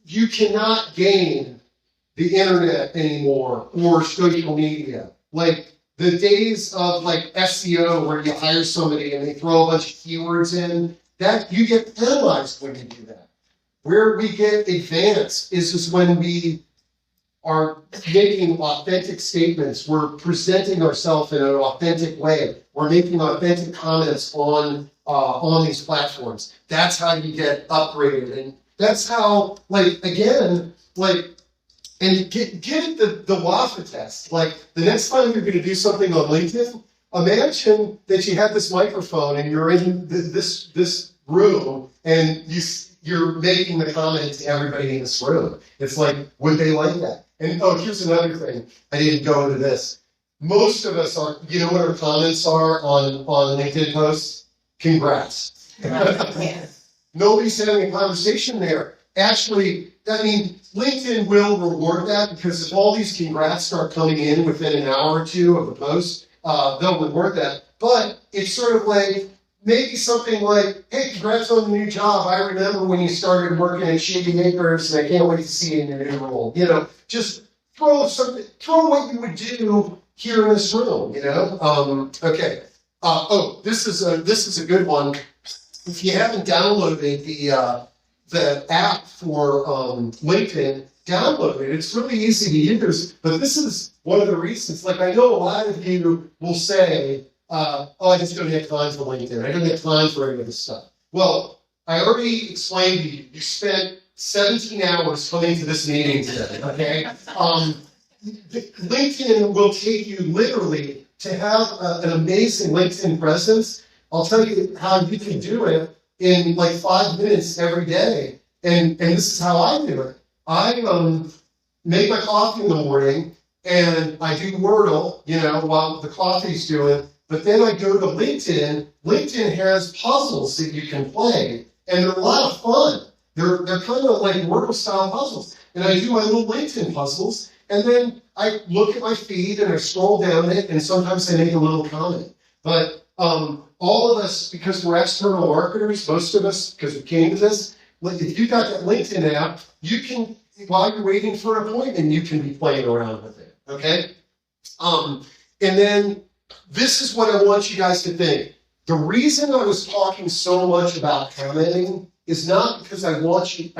You cannot game the internet anymore or social media. the days of like SEO where you hire somebody and they throw a bunch of keywords in, that you get penalized when you do that. Where we get advanced is when we are making authentic statements. We're presenting ourselves in an authentic way. We're making authentic comments on these platforms. That's how you get upgraded, and that's how, like, again, like, and get the WAFA test. Like, the next time you're going to do something on LinkedIn, imagine that you have this microphone and you're in this room and you're making the comment to everybody in this room. It's like, would they like that? And oh, here's another thing. I didn't go into this. Most of us are, you know what our comments are on LinkedIn posts? Congrats. Nobody's having a conversation there. Actually, I mean, LinkedIn will reward that, because if all these congrats start coming in within an hour or two of the post, they'll reward that. But it's sort of like, maybe something like, hey, congrats on the new job. I remember when you started working at Shady Acres, and I can't wait to see you in your new role. You know, just throw what you would do here in this room, you know? Okay. This is a good one. If you haven't downloaded the app for LinkedIn, download it. It's really easy to use, but this is one of the reasons. Like, I know a lot of you will say, I just don't have time for LinkedIn. I don't have time for any of this stuff. Well, I already explained to you, you spent 17 hours coming to this meeting today, okay? LinkedIn will take you literally to have an amazing LinkedIn presence. I'll tell you how you can do it in like 5 minutes every day. And this is how I do it. I make my coffee in the morning, and I do Wordle, you know, while the coffee's doing. But then I go to LinkedIn. LinkedIn has puzzles that you can play, and they're a lot of fun. They're kind of like Wordle-style puzzles. And I do my little LinkedIn puzzles, and then I look at my feed, and I scroll down it, and sometimes I make a little comment. But all of us, because we're external marketers, most of us, because we came to this, if you got that LinkedIn app, you can, while you're waiting for an appointment, you can be playing around with it, okay? And then this is what I want you guys to think. The reason I was talking so much about commenting is not because I want you,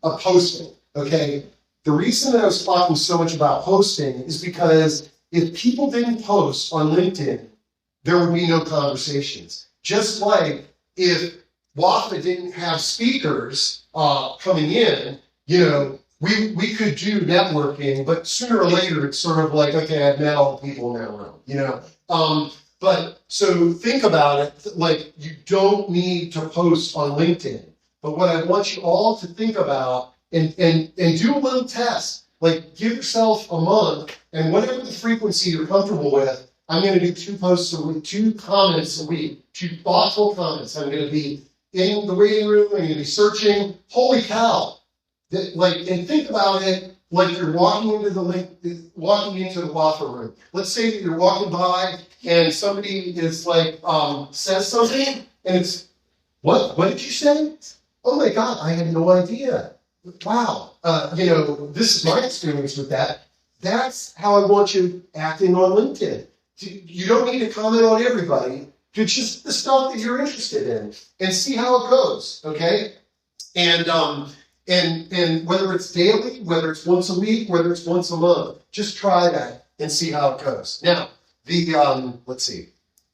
posting, okay? The reason that I was talking so much about posting is because if people didn't post on LinkedIn, there would be no conversations. Just like if WAFA didn't have speakers coming in, you know, we could do networking, but sooner or later it's sort of like, okay, I've met all the people in that room, you know. But so think about it, like, you don't need to post on LinkedIn. But what I want you all to think about, and do a little test, like, give yourself a month, and whatever the frequency you're comfortable with, I'm going to do 2 posts a week, 2 comments a week, 2 thoughtful comments. I'm going to be in the waiting room, I'm going to be searching. Holy cow. And think about it like you're walking into the WAFA room. Let's say that you're walking by and somebody is like, says something, and it's, what did you say? Oh my God, I had no idea. Wow. You know, this is my experience with that. That's how I want you acting on LinkedIn. You don't need to comment on everybody. Do just the stuff that you're interested in and see how it goes, okay? And whether it's daily, whether it's once a week, whether it's once a month, just try that and see how it goes. Now, let's see.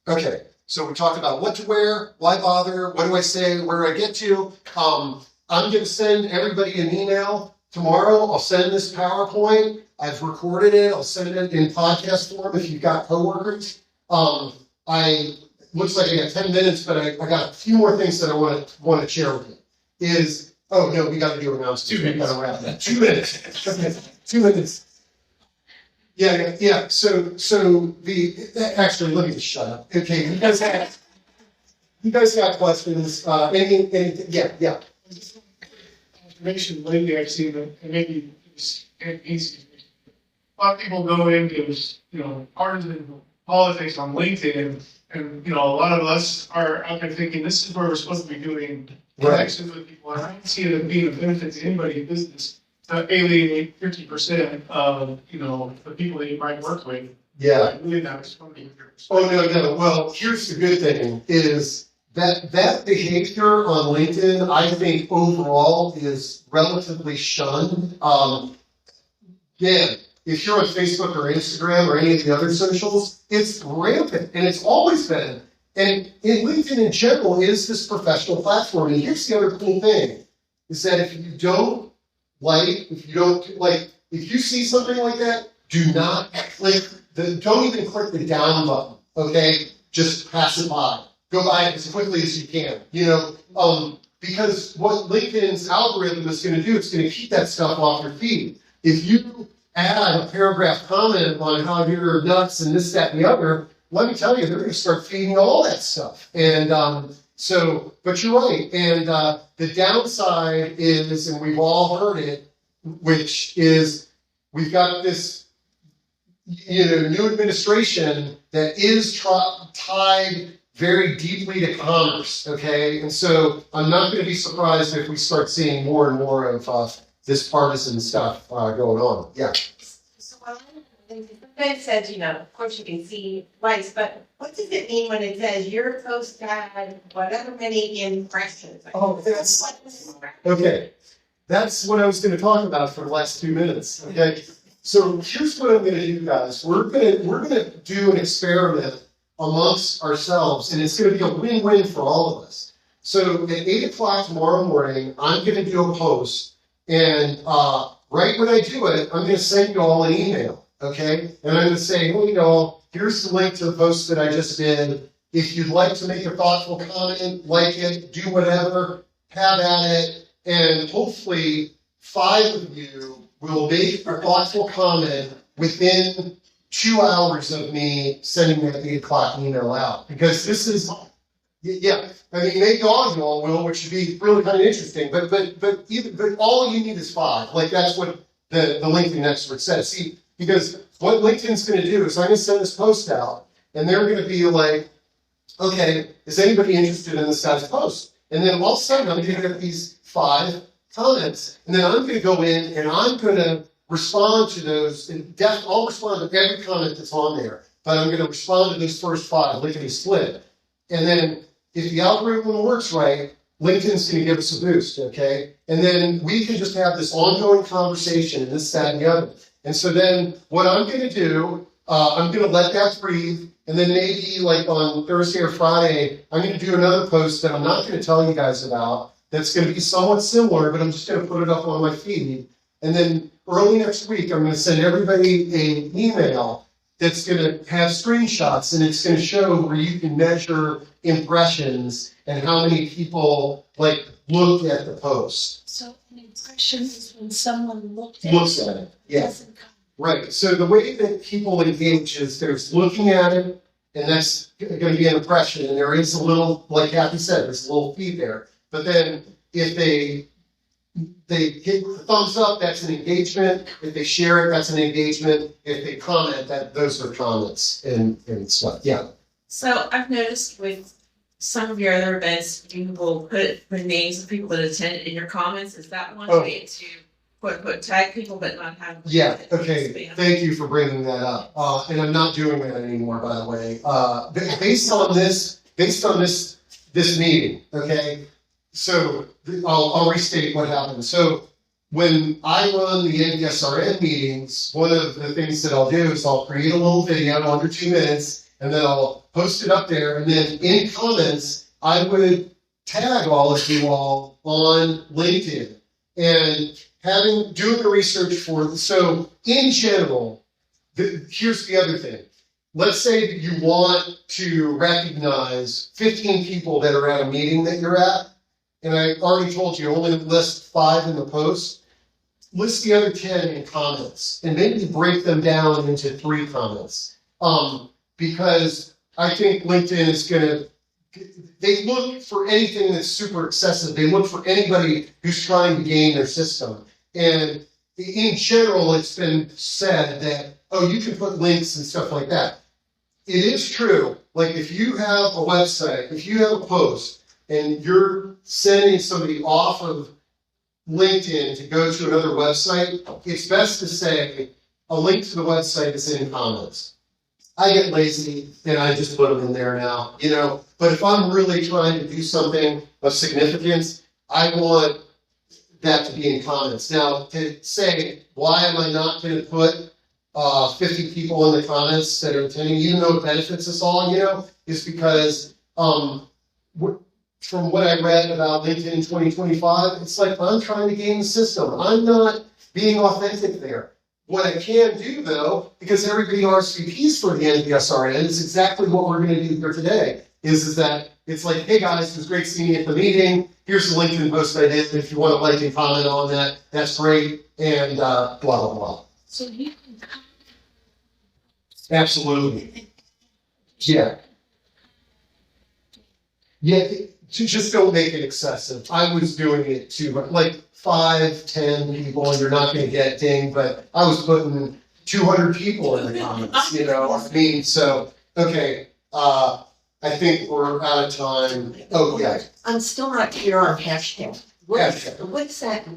Okay, so we talked about what to wear, why bother, what do I say, where do I get to? I'm going to send everybody an email tomorrow. I'll send this PowerPoint. I've recorded it. I'll send it in podcast form if you've got coworkers. Looks like I got 10 minutes, but I got a few more things that I want to share with you. Oh no, we got to do announcements. 2 minutes. We got to wrap that. 2 minutes. Okay, 2 minutes. Yeah. So actually, let me just shut up. Okay, you guys got questions? Yeah. Information lately I've seen, and maybe it's easy. A lot of people go into, partisan politics on LinkedIn, and a lot of us are out there thinking this is where we're supposed to be doing connections with people, and I don't see it being a benefit to anybody in business to alienate 50% of the people that you might work with. Yeah. I really not responding to your Oh, no. Well, here's the good thing is that behavior on LinkedIn, I think overall is relatively shunned. Again, if you're on Facebook or Instagram or any of the other socials, it's rampant and it's always been. And in LinkedIn in general is this professional platform. And here's the other cool thing is that if you don't if you see something like that, do not don't even click the down button, okay? Just pass it by. Go by it as quickly as you can, because what LinkedIn's algorithm is going to do, it's going to keep that stuff off your feed. If you add a paragraph comment on how you're nuts and this, that, and the other, let me tell you, they're going to start feeding all that stuff. And but you're right. And the downside is, and we've all heard it, which is we've got this, new administration that is tied very deeply to commerce, okay? And so I'm not going to be surprised if we start seeing more and more of this partisan stuff going on. Yeah. So it says, of course you can see twice, but what does it mean when it says your post had whatever many impressions? Okay. That's what I was going to talk about for the last 2 minutes. Okay. So here's what I'm going to do, guys. We're gonna do an experiment amongst ourselves, and it's going to be a win-win for all of us. So at 8 o'clock tomorrow morning, I'm going to do a post, and right when I do it, I'm going to send you all an email, okay? And I'm going to say, hey, y'all, here's the link to the post that I just did. If you'd like to make a thoughtful comment, like it, do whatever, have at it, and hopefully 5 of you will make a thoughtful comment within 2 hours of me sending that 8 o'clock email out. Because this is, maybe all of you all will, which would be really kind of interesting. But all you need is 5. Like that's what the LinkedIn expert says. See, because what LinkedIn's going to do is I'm going to send this post out, and they're going to be like, okay, is anybody interested in this guy's post? And then all of a sudden I'm going to get these 5 comments, and then I'm going to go in and I'm going to respond to those. I'll respond to every comment that's on there, but I'm going to respond to those first 5, lickety split. And then if the algorithm works right, LinkedIn's going to give us a boost, okay? And then we can just have this ongoing conversation, and this, that, and the other. And so then what I'm going to do, I'm going to let that breathe, and then maybe like on Thursday or Friday, I'm going to do another post that I'm not going to tell you guys about that's going to be somewhat similar, but I'm just going to put it up on my feed. And then early next week, I'm going to send everybody an email that's going to have screenshots, and it's going to show where you can measure impressions and how many people looked at the post. So an impression is when someone looks at it. Yeah. Doesn't come. Right. So the way that people engage is there's looking at it, and that's going to be an impression. And there is a little, like Kathy said, there's a little feed there. But then if they hit the thumbs up, that's an engagement. If they share it, that's an engagement. If they comment, those are comments and stuff. Yeah. So I've noticed with some of your other events, you will put the names of people that attended in your comments. Is that one way to put tag people but not have? Yeah. Okay. Thank you for bringing that up. And I'm not doing that anymore, by the way. Based on this meeting. Okay. So I'll restate what happened. So when I run the NDSRN meetings, one of the things that I'll do is I'll create a little video under 2 minutes, and then I'll post it up there. And then in comments, I would tag all of you all on LinkedIn and doing the research for it. So in general, here's the other thing. Let's say that you want to recognize 15 people that are at a meeting that you're at. And I already told you, only list 5 in the post. List the other 10 in comments, and maybe break them down into 3 comments. Because I think LinkedIn is they look for anything that's super excessive. They look for anybody who's trying to game their system. And in general, it's been said that, you can put links and stuff like that. It is true. Like if you have a website, if you have a post, and you're sending somebody off of LinkedIn to go to another website, it's best to say a link to the website is in comments. I get lazy and I just put them in there now, you know. But if I'm really trying to do something of significance, I want that to be in comments. Now, to say, why am I not going to put 50 people in the comments that are attending, even though it benefits us all, you know, is because from what I read about LinkedIn in 2025, it's like I'm trying to game the system. I'm not being authentic there. What I can do, though, because everybody RSVPs for the NPSRN, is exactly what we're going to do here today, is that it's like, hey guys, it was great seeing you at the meeting. Here's the LinkedIn post I did. If you want to like and comment on that, that's great. And blah, blah, blah. So you can come. Absolutely. Yeah. Yeah, just don't make it excessive. I was doing it too, like 5, 10 people, and you're not going to get dinged, but I was putting 200 people in the comments, you know what I mean? So, okay, I think we're out of time. Oh, yeah. I'm still not clear on hashtag. Hashtag. What's that?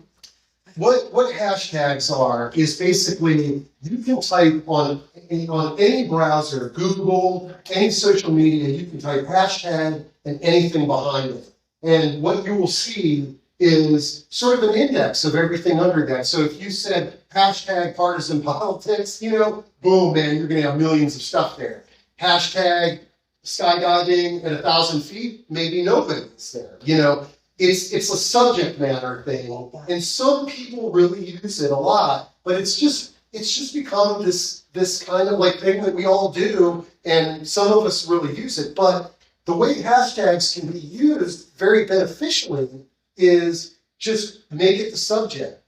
What hashtags are is basically you can type on any browser, Google, any social media, you can type hashtag and anything behind it. And what you will see is sort of an index of everything under that. So if you said hashtag partisan politics, you know, boom, man, you're going to have millions of stuff there. Hashtag skydiving at 1,000 feet, maybe nobody's there, you know. It's a subject matter thing, and some people really use it a lot, but it's just become this kind of like thing that we all do, and some of us really use it. But the way hashtags can be used very beneficially is just make it the subject.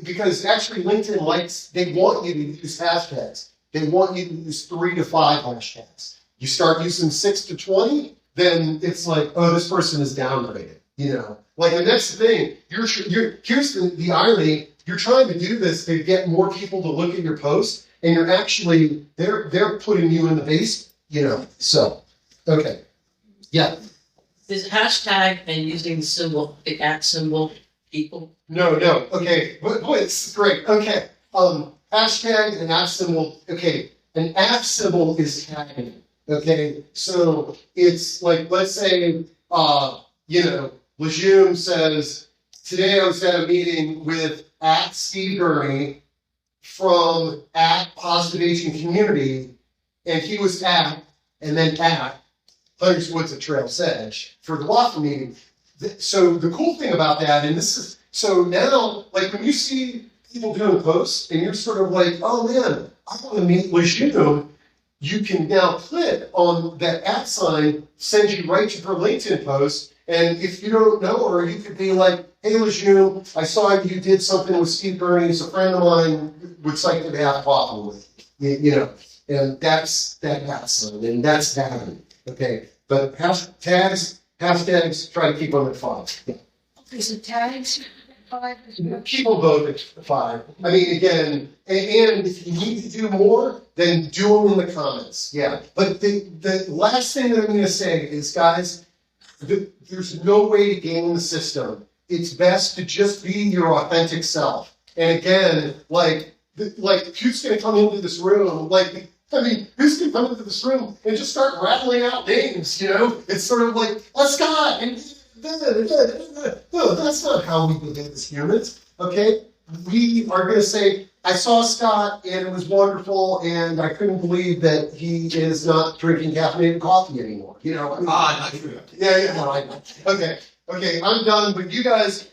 Because actually LinkedIn they want you to use hashtags. They want you to use 3 to 5 hashtags. You start using 6 to 20, then it's like, oh, this person is downgraded. You know, like the next thing, here's the irony. You're trying to do this to get more people to look at your post, and you're actually they're putting you in the base. You know, so okay, yeah. Is hashtag and using the symbol, the @ symbol, equal? No, okay, but it's great. Okay, hashtag and @ symbol. Okay, an @ symbol is tagging. Okay, so it's like, let's say, you know, Lejeune says, today I was at a meeting with @Steve Gurney from @Positive Aging Community, and he was and then Hunters Woods at Trail's Edge for the WAFA meeting. So the cool thing about that, and this is, so now, like when you see people doing posts, and you're sort of like, oh man, I want to meet Lejeune, you can now click on that @ sign, send you right to her LinkedIn post. And if you don't know her, you could be like, hey, Lejeune, I saw you did something with Steve Gurney. He's a friend of mine. Would like to have coffee with you know. And that's that @ sign, and that's tagging. Okay, but hashtags, try to keep them at 5. Yeah. Okay, so tags, 5 is good. Keep them both at 5. I mean, again, and if you need to do more, then do them in the comments. Yeah. But the last thing that I'm going to say is, guys, there's no way to game the system. It's best to just be your authentic self. And again, like who's going to come into this room? Who's going to come into this room and just start rattling out names? You know, it's sort of like, Scott, and no, that's not how we behave as humans. Okay, we are going to say, I saw Scott and it was wonderful, and I couldn't believe that he is not drinking caffeinated coffee anymore. You know, not true. Yeah, no, I know. Okay, I'm done. But you guys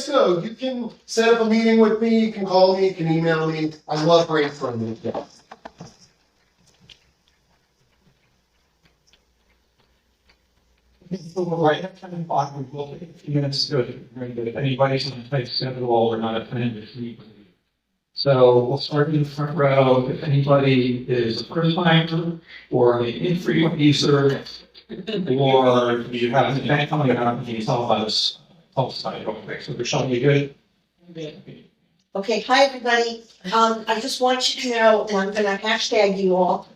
know you can set up a meeting with me. You can call me. You can email me. I love brainstorming. Yeah. Right, at 10 o'clock, we will take a few minutes to if anybody's on a tight schedule or not attending this meeting. So we'll start in the front row. If anybody is a first timer or an infrequent user, or you have an event coming up, you can tell us real quick. So Michelle, you good? Okay, hi everybody. I just want you to know, and I'm gonna hashtag you all.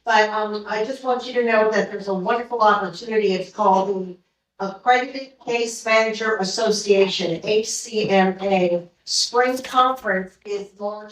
But I just want you to know that there's a wonderful opportunity. It's called the Accredited Case Manager Association, HCMA. Spring Conference is March